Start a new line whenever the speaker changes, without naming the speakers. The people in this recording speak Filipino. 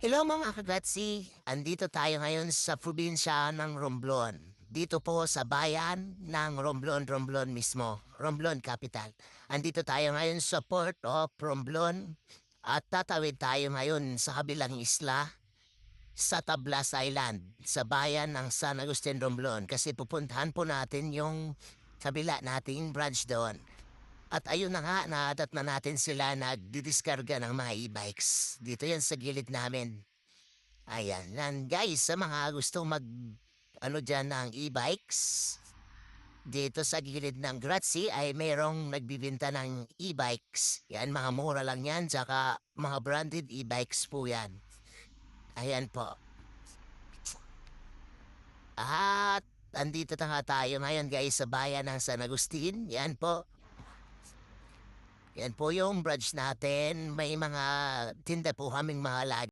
Hello mga kagratsi! Andito tayo ngayon sa probinsya ng Romblon. Dito po sa bayan ng Romblon, Romblon mismo. Romblon Capital. Andito tayo ngayon sa Port of Romblon at tatawid tayo ngayon sa kabilang isla sa Tablas Island sa bayan ng San Agustin Romblon kasi pupuntahan po natin yung kabila nating branch doon. At ayun na nga, naadat na natin sila nagdidiskarga ng mga e-bikes. Dito yan sa gilid namin. Ayan, yan guys, sa mga gustong ano dyan ng e-bikes, dito sa gilid ng Grazi ay mayroong nagbibinta ng e-bikes. Yan, mga mura lang yan, tsaka mga branded e-bikes po yan. Ayan po. At andito na nga tayo ngayon guys sa bayan ng San Agustin. Yan po. Yan po yung branch natin. May mga tinda po kaming mga